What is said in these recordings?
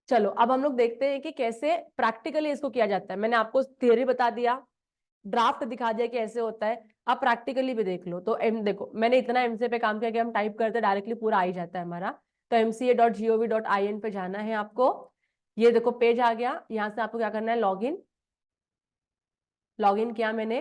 चलो अब हम लोग देखते हैं कि कैसे प्रैक्टिकली इसको किया जाता है। मैंने आपको थियरी बता दिया, ड्राफ्ट दिखा दिया कि ऐसे होता है, आप प्रैक्टिकली भी देख लो। तो एम देखो, मैंने इतना एमसीए पे काम किया कि हम टाइप करते डायरेक्टली पूरा आ ही जाता है हमारा। तो mca.gov.in पे जाना है आपको। ये देखो पेज आ गया, यहाँ से आपको क्या करना है, लॉगिन। लॉगिन किया मैंने,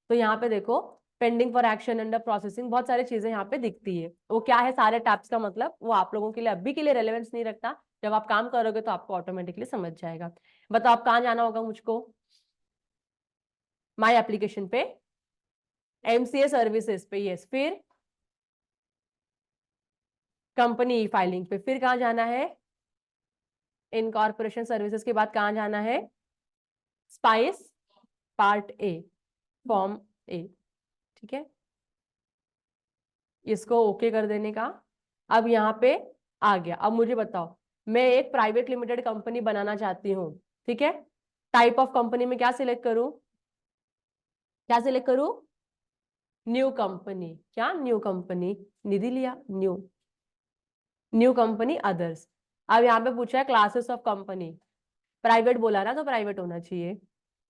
तो यहाँ पे देखो pending for action, under processing, बहुत सारी चीजें यहाँ पे दिखती है। वो क्या है सारे टैब्स का मतलब, वो आप लोगों के लिए अभी के लिए रेलेवेंस नहीं रखता, जब आप काम करोगे तो आपको ऑटोमेटिकली समझ जाएगा। बताओ आप कहाँ जाना होगा मुझको, माई एप्लीकेशन पे, एमसीए सर्विसेज पे, यस, फिर कंपनी फाइलिंग पे, फिर कहाँ जाना है, इनकॉर्पोरेशन सर्विसेज के बाद कहाँ जाना है, स्पाइस पार्ट ए, फॉर्म ए। ठीक है, इसको ओके कर देने का। अब यहाँ पे आ गया। अब मुझे बताओ, मैं एक प्राइवेट लिमिटेड कंपनी बनाना चाहती हूँ, ठीक है। टाइप ऑफ कंपनी में क्या सिलेक्ट करूं, क्या सिलेक्ट करूं, न्यू कंपनी। क्या न्यू कंपनी, निधि लिया, न्यू, न्यू कंपनी अदर्स। अब यहाँ पे पूछा है क्लासेस ऑफ कंपनी, प्राइवेट बोला ना तो प्राइवेट होना चाहिए।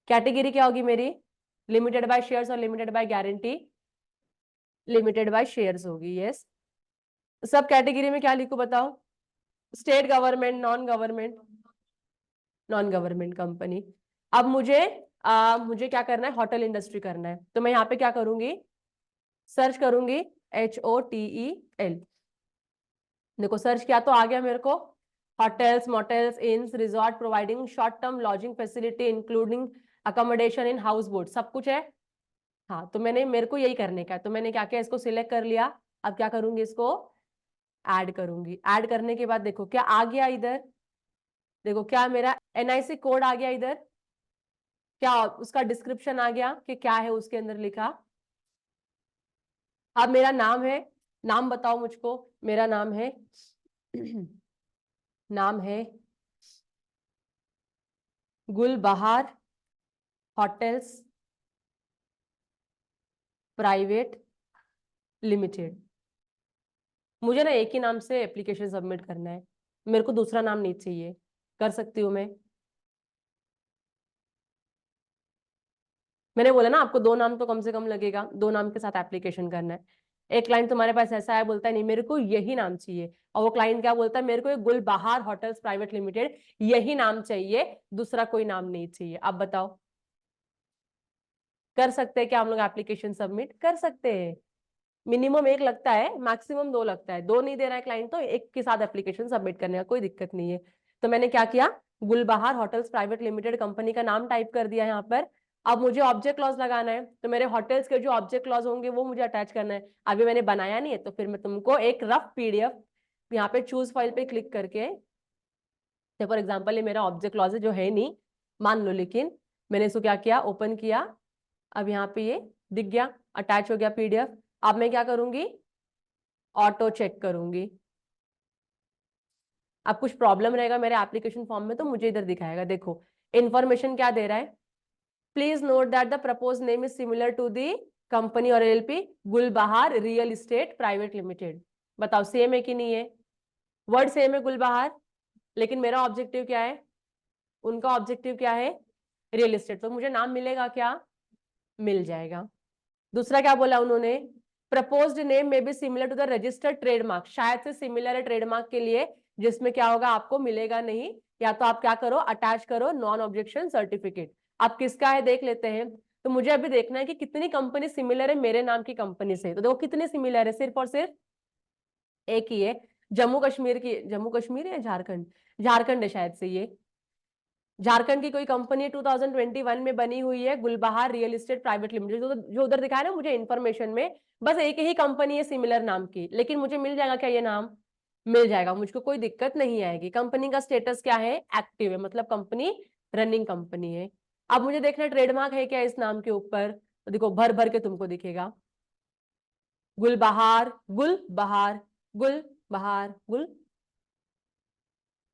कैटेगरी क्या होगी मेरी, लिमिटेड बाय शेयर्स और limited by guarantee, limited by shares होगी, यस। सब कैटेगरी में क्या लिखूं बताओ, state government, non government, non government company. अब मुझे क्या करना है, होटल इंडस्ट्री करना है, तो मैं यहाँ पे क्या करूंगी, सर्च करूंगी, HOTEL। देखो सर्च किया तो आ गया मेरे को, hotels, motels, inns, resort providing short term lodging facility including accommodation in houseboat, सब कुछ है। हाँ, तो मेरे को यही करने का है, तो मैंने क्या किया, इसको सिलेक्ट कर लिया। अब क्या करूंगी, इसको ऐड करूंगी। ऐड करने के बाद देखो क्या आ गया इधर, देखो क्या मेरा NIC कोड आ गया इधर, क्या उसका डिस्क्रिप्शन आ गया कि क्या है उसके अंदर लिखा। अब मेरा नाम है, नाम बताओ मुझको, मेरा नाम है नाम है गुलबहार होटल्स प्राइवेट लिमिटेड। मुझे ना एक ही नाम से एप्लीकेशन सबमिट करना है, मेरे को दूसरा नाम नहीं चाहिए। कर सकती हूँ मैं, मैंने बोला ना आपको दो नाम तो कम से कम लगेगा, दो नाम के साथ एप्लीकेशन करना है। एक क्लाइंट तुम्हारे पास ऐसा है, बोलता है नहीं मेरे को यही नाम चाहिए, और वो क्लाइंट क्या बोलता है, मेरे को एक गुलबहार होटल्स प्राइवेट लिमिटेड यही नाम चाहिए, दूसरा कोई नाम नहीं चाहिए। अब बताओ, कर सकते हैं क्या हम लोग एप्लीकेशन सबमिट, कर सकते हैं। मिनिमम एक लगता है, मैक्सिमम दो लगता है, दो नहीं दे रहा है क्लाइंट तो एक के साथ एप्लीकेशन सबमिट करने का कोई दिक्कत नहीं है। तो मैंने क्या किया, गुलबहार होटल्स प्राइवेट लिमिटेड कंपनी का नाम टाइप कर दिया यहाँ पर। अब मुझे ऑब्जेक्ट क्लॉज लगाना है, तो मेरे होटल्स के जो ऑब्जेक्ट क्लॉज होंगे वो मुझे अटैच करना है। अभी मैंने बनाया नहीं है, तो फिर मैं तुमको एक रफ PDF यहाँ पे चूज फाइल पे क्लिक करके, फॉर एग्जाम्पल ये मेरा ऑब्जेक्ट क्लॉज है जो है नहीं मान लो, लेकिन मैंने इसको क्या किया, ओपन किया। अब यहाँ पे ये दिख गया, अटैच हो गया PDF। अब मैं क्या करूंगी, ऑटो चेक करूंगी। अब कुछ प्रॉब्लम रहेगा मेरे एप्लीकेशन फॉर्म में तो मुझे इधर दिखाएगा। देखो इन्फॉर्मेशन क्या दे रहा है, please note that the propose name is similar to the company और LLP Gulbahar real estate private limited. बताओ सेम है कि नहीं है, वर्ड सेम है गुलबहार, लेकिन मेरा ऑब्जेक्टिव क्या है, उनका ऑब्जेक्टिव क्या है, रियल एस्टेट, तो मुझे नाम मिलेगा क्या, मिल जाएगा। दूसरा क्या बोला उन्होंने, प्रपोज्ड नेम में be similar to the registered trademark, शायद से सिमिलर है ट्रेडमार्क के लिए, जिसमें क्या होगा आपको मिलेगा नहीं, या तो आप क्या करो, अटैच करो नॉन ऑब्जेक्शन सर्टिफिकेट। आप किसका है देख लेते हैं। तो मुझे अभी देखना है कि कितनी कंपनी सिमिलर है मेरे नाम की कंपनी से। तो देखो कितने सिमिलर है, सिर्फ और सिर्फ एक ही है, जम्मू कश्मीर की, जम्मू कश्मीर है झारखंड, झारखंड है शायद से ये, झारखंड की कोई कंपनी 2021 में बनी हुई है, गुलबहार रियल एस्टेट प्राइवेट लिमिटेड, जो उधर दिखा रहा है मुझे इन्फॉर्मेशन में, बस एक ही कंपनी है सिमिलर नाम की, लेकिन मुझे मिल जाएगा क्या ये नाम, मिल जाएगा, मुझको कोई दिक्कत नहीं आएगी। कंपनी का स्टेटस क्या है, एक्टिव है, मतलब कंपनी रनिंग कंपनी है। अब मुझे देखना ट्रेडमार्क है क्या इस नाम के ऊपर, तो देखो भर भर के तुमको दिखेगा, गुलबहार, गुलबहार, गुलबहार, गुल,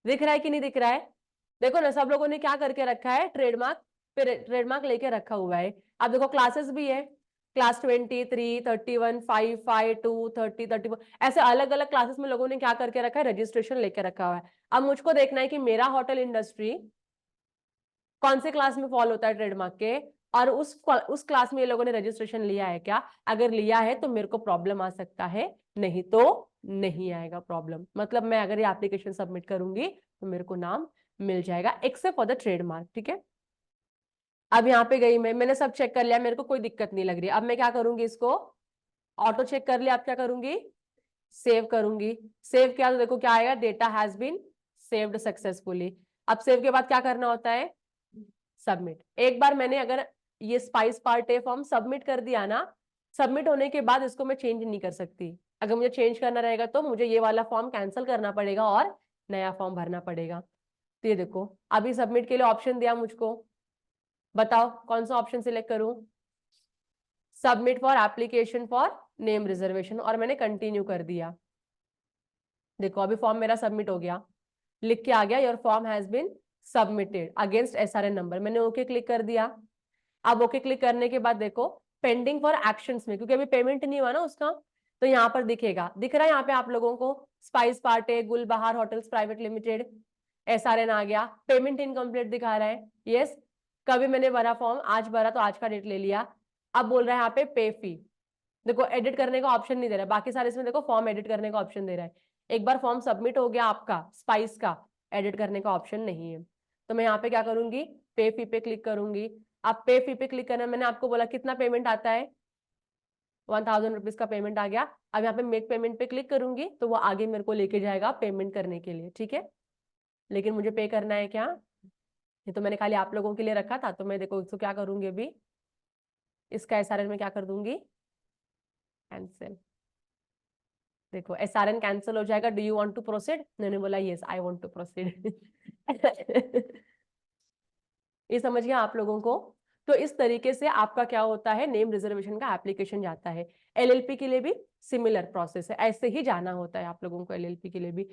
दिख रहा है कि नहीं दिख रहा है। देखो ना सब लोगों ने क्या करके रखा है, ट्रेडमार्क, फिर ट्रेडमार्क लेके रखा हुआ है। अब देखो क्लासेस भी है, क्लास 23, 31, 5, 5, 2, 30, 34 ऐसे अलग अलग क्लासेस में लोगों ने क्या करके रखा है, रजिस्ट्रेशन लेके रखा हुआ है। अब मुझको देखना है कि मेरा होटल इंडस्ट्री कौन से क्लास में फॉल होता है ट्रेडमार्क के, और उस क्लास में ये लोगों ने रजिस्ट्रेशन लिया है क्या। अगर लिया है तो मेरे को प्रॉब्लम आ सकता है, नहीं तो नहीं आएगा प्रॉब्लम। मतलब मैं अगर ये एप्लीकेशन सबमिट करूंगी तो मेरे को नाम मिल जाएगा, एक्सेप्ट फॉर द ट्रेडमार्क। ठीक है, अब यहाँ पे गई मैंने सब चेक कर लिया, मेरे को कोई दिक्कत नहीं लग रही। अब मैं क्या करूंगी, इसको ऑटो चेक कर लिया, अब क्या करूंगी, सेव करूंगी। सेव किया तो देखो क्या आएगा, data has been saved successfully. अब सेव के बाद क्या करना होता है, सबमिट। एक बार मैंने अगर ये स्पाइस पार्टे फॉर्म सबमिट कर दिया ना, सबमिट होने के बाद इसको मैं चेंज नहीं कर सकती। अगर मुझे चेंज करना रहेगा तो मुझे ये वाला फॉर्म कैंसिल करना पड़ेगा और नया फॉर्म भरना पड़ेगा। तो ये देखो अभी सबमिट के लिए ऑप्शन दिया मुझको, बताओ कौन सा ऑप्शन सिलेक्ट करूं, submit for application for name reservation, और मैंने कंटिन्यू कर दिया। देखो अभी फॉर्म मेरा सबमिट हो गया, लिख के आ गया your form has been submitted against SRN number. मैंने ओके क्लिक कर दिया। अब ओके क्लिक करने के बाद देखो पेंडिंग फॉर एक्शंस में, क्योंकि अभी पेमेंट नहीं हुआ ना उसका, तो यहाँ पर दिखेगा, दिख रहा है यहाँ पे आप लोगों को, स्पाइस पार्टे Gulbahar hotels private limited, SRN आ गया, पेमेंट इनकम्प्लीट दिखा रहा है। यस, कभी मैंने भरा फॉर्म, आज भरा तो आज का डेट ले लिया। अब बोल रहा है यहाँ पे पे फी, देखो एडिट करने का ऑप्शन नहीं दे रहा है, बाकी सारे इसमें देखो फॉर्म एडिट करने का ऑप्शन दे रहा है। एक बार फॉर्म सबमिट हो गया आपका स्पाइस का, एडिट करने का ऑप्शन नहीं है। तो मैं यहाँ पे क्या करूंगी, पे फी पे क्लिक करूंगी। अब पे फी पे क्लिक करना, मैंने आपको बोला कितना पेमेंट आता है, 1000 रुपीज का पेमेंट आ गया। अब यहाँ पे मेक पेमेंट पे क्लिक करूंगी तो वो आगे मेरे को लेके जाएगा पेमेंट करने के लिए। ठीक है, लेकिन मुझे पे करना है क्या, ये तो मैंने खाली आप लोगों के लिए रखा था। तो मैं देखो इसको क्या करूंगी, अभी इसका एसआरएन में क्या कर दूंगी, कैंसिल। देखो एसआरएन कैंसिल हो जाएगा। Do you want to proceed, मैंने बोला yes I want to proceed. ये समझ गया आप लोगों को। तो इस तरीके से आपका क्या होता है, नेम रिजर्वेशन का एप्लीकेशन जाता है। एलएलपी के लिए भी सिमिलर प्रोसेस है, ऐसे ही जाना होता है आप लोगों को एलएलपी के लिए भी।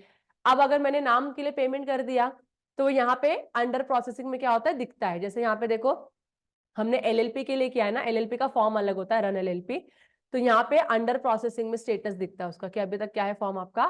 अब अगर मैंने नाम के लिए पेमेंट कर दिया तो यहाँ पे अंडर प्रोसेसिंग में क्या होता है दिखता है, जैसे यहाँ पे देखो हमने एलएलपी के लिए किया है ना, एलएलपी का फॉर्म अलग होता है, रन एलएलपी। तो यहाँ पे अंडर प्रोसेसिंग में स्टेटस दिखता है उसका कि अभी तक क्या है, फॉर्म आपका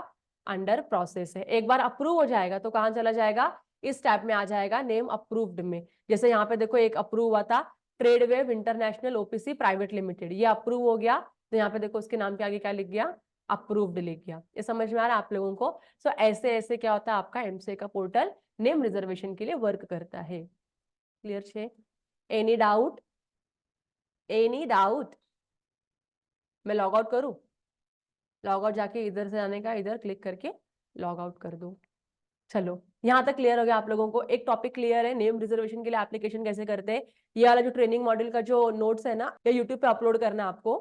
अंडर प्रोसेस है। एक बार अप्रूव हो जाएगा तो कहाँ चला जाएगा, इस टैब में आ जाएगा नेम अप्रूव्ड में। जैसे यहाँ पे देखो एक अप्रूव हुआ था, ट्रेडवेव इंटरनेशनल ओपीसी प्राइवेट लिमिटेड, ये अप्रूव हो गया। तो यहाँ पे देखो उसके नाम के आगे क्या लिख गया, अप्रूव्ड लिख गया। ये समझ में आ रहा है आप लोगों को। सो ऐसे ऐसे क्या होता है, आपका एमसीए का पोर्टल नेम रिजर्वेशन के लिए वर्क करता है। क्लियर छे, एनी डाउट, एनी डाउट। मैं लॉग आउट करूं, लॉग आउट जाके इधर से आने का, इधर क्लिक करके लॉग आउट कर दो। चलो यहाँ तक क्लियर हो गया आप लोगों को, एक टॉपिक क्लियर है, नेम रिजर्वेशन के लिए एप्लीकेशन कैसे करते हैं। ये वाला जो ट्रेनिंग मॉड्यूल का जो नोट्स है ना, ये यूट्यूब पे अपलोड करना है आपको।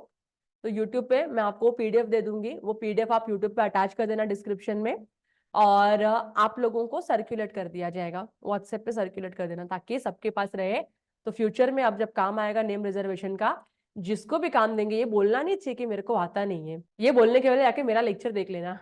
तो यूट्यूब पे मैं आपको पीडीएफ दे दूंगी, वो पीडीएफ आप यूट्यूब पे अटैच कर देना डिस्क्रिप्शन में, और आप लोगों को सर्कुलेट कर दिया जाएगा, व्हाट्सएप पे सर्कुलेट कर देना ताकि सबके पास रहे। तो फ्यूचर में अब जब काम आएगा नेम रिजर्वेशन का, जिसको भी काम देंगे ये बोलना नहीं चाहिए कि मेरे को आता नहीं है, ये बोलने के वजह जाके मेरा लेक्चर देख लेना।